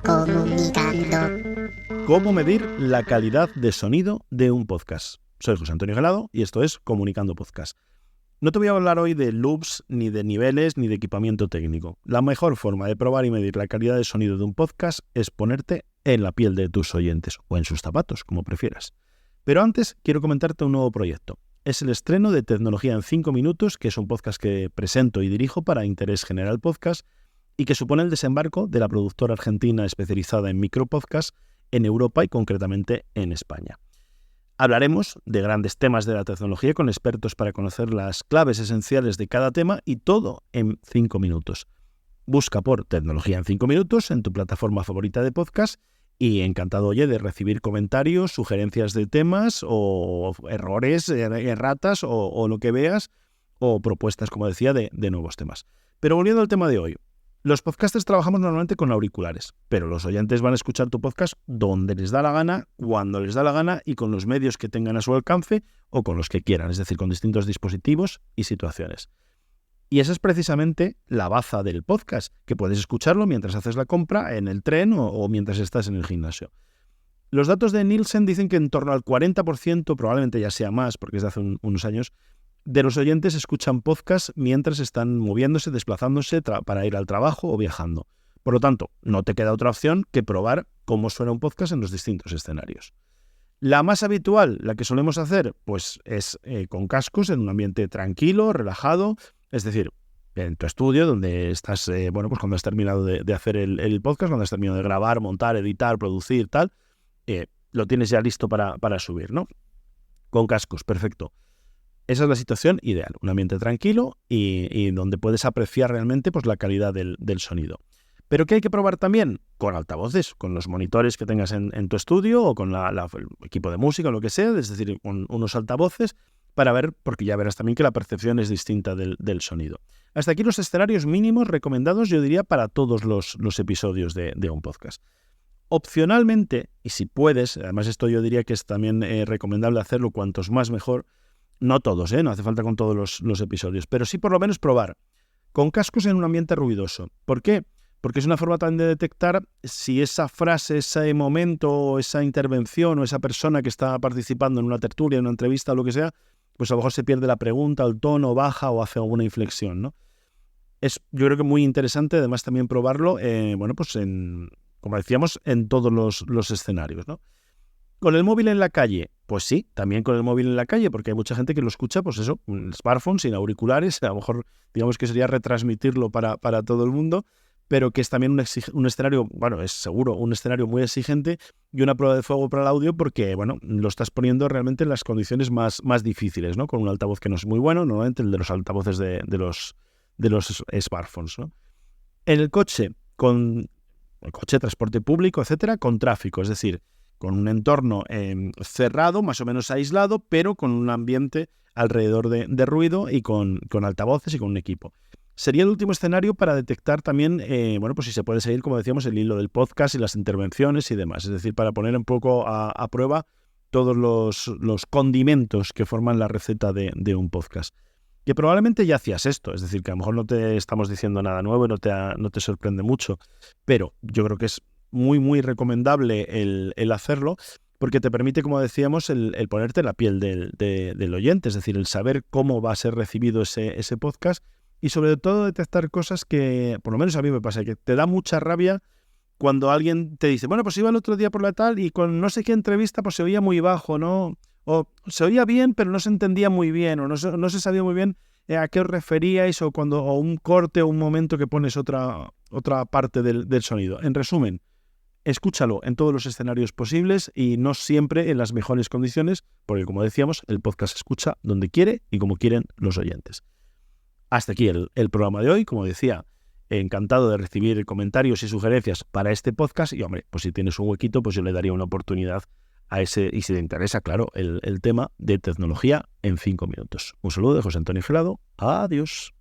Comunicando. ¿Cómo medir la calidad de sonido de un podcast? Soy José Antonio Gelado y esto es Comunicando Podcast. No te voy a hablar hoy de loops, ni de niveles, ni de equipamiento técnico. La mejor forma de probar y medir la calidad de sonido de un podcast es ponerte en la piel de tus oyentes, o en sus zapatos, como prefieras. Pero antes quiero comentarte un nuevo proyecto. Es el estreno de Tecnología en 5 minutos, que es un podcast que presento y dirijo para Interés General Podcast y que supone el desembarco de la productora argentina especializada en micropodcast en Europa y concretamente en España. Hablaremos de grandes temas de la tecnología con expertos para conocer las claves esenciales de cada tema y todo en 5 minutos. Busca por Tecnología en 5 minutos en tu plataforma favorita de podcast y encantado, de recibir comentarios, sugerencias de temas o errores, erratas o lo que veas o propuestas, como decía, de nuevos temas. Pero volviendo al tema de hoy. Los podcasters trabajamos normalmente con auriculares, pero los oyentes van a escuchar tu podcast donde les da la gana, cuando les da la gana y con los medios que tengan a su alcance o con los que quieran, es decir, con distintos dispositivos y situaciones. Y esa es precisamente la baza del podcast, que puedes escucharlo mientras haces la compra, en el tren o mientras estás en el gimnasio. Los datos de Nielsen dicen que en torno al 40%, probablemente ya sea más porque es de hace unos años, de los oyentes escuchan podcast mientras están moviéndose, desplazándose para ir al trabajo o viajando. Por lo tanto, no te queda otra opción que probar cómo suena un podcast en los distintos escenarios. La más habitual, la que solemos hacer, pues es con cascos en un ambiente tranquilo, relajado, es decir, en tu estudio donde estás, pues cuando has terminado de hacer el podcast, cuando has terminado de grabar, montar, editar, producir, tal, lo tienes ya listo para subir, ¿no? Con cascos, perfecto. Esa es la situación ideal, un ambiente tranquilo y donde puedes apreciar realmente pues, la calidad del sonido. ¿Pero qué hay que probar también? Con altavoces, con los monitores que tengas en tu estudio o con el equipo de música o lo que sea, es decir, con unos altavoces para ver, porque ya verás también que la percepción es distinta del sonido. Hasta aquí los escenarios mínimos recomendados, yo diría, para todos los episodios de un podcast. Opcionalmente, y si puedes, además esto yo diría que es también recomendable hacerlo cuantos más mejor. No todos, no hace falta con todos los episodios, pero sí por lo menos probar con cascos en un ambiente ruidoso. ¿Por qué? Porque es una forma también de detectar si esa frase, ese momento, esa intervención o esa persona que está participando en una tertulia, en una entrevista o lo que sea, pues a lo mejor se pierde la pregunta, el tono baja o hace alguna inflexión, ¿no? Es, yo creo que muy interesante además también probarlo, como decíamos, en todos los escenarios, ¿no? ¿Con el móvil en la calle? Pues sí, también con el móvil en la calle, porque hay mucha gente que lo escucha, pues eso, un smartphone sin auriculares, a lo mejor digamos que sería retransmitirlo para todo el mundo, pero que es también un escenario, bueno, es seguro, un escenario muy exigente y una prueba de fuego para el audio porque, bueno, lo estás poniendo realmente en las condiciones más difíciles, ¿no? Con un altavoz que no es muy bueno, normalmente el de los altavoces de los smartphones, ¿no? En el coche, transporte público, etcétera, con tráfico, es decir, con un entorno cerrado, más o menos aislado, pero con un ambiente alrededor de ruido y con altavoces y con un equipo. Sería el último escenario para detectar también, pues si se puede seguir, como decíamos, el hilo del podcast y las intervenciones y demás. Es decir, para poner un poco a prueba todos los condimentos que forman la receta de un podcast. Que probablemente ya hacías esto, es decir, que a lo mejor no te estamos diciendo nada nuevo y no te sorprende mucho, pero yo creo que es muy, muy recomendable el hacerlo porque te permite, como decíamos, el ponerte en la piel del oyente, es decir, el saber cómo va a ser recibido ese podcast y sobre todo detectar cosas que, por lo menos a mí me pasa, que te da mucha rabia cuando alguien te dice, bueno, pues iba el otro día por la tal y con no sé qué entrevista pues se oía muy bajo, ¿no? O se oía bien pero no se entendía muy bien o no se sabía muy bien a qué os referíais o un corte o un momento que pones otra parte del sonido. En resumen, escúchalo en todos los escenarios posibles y no siempre en las mejores condiciones, porque como decíamos, el podcast se escucha donde quiere y como quieren los oyentes. Hasta aquí el programa de hoy. Como decía, encantado de recibir comentarios y sugerencias para este podcast y, hombre, pues si tienes un huequito, pues yo le daría una oportunidad a ese, y si te interesa, claro, el tema de tecnología en 5 minutos. Un saludo de José Antonio Gelado. Adiós.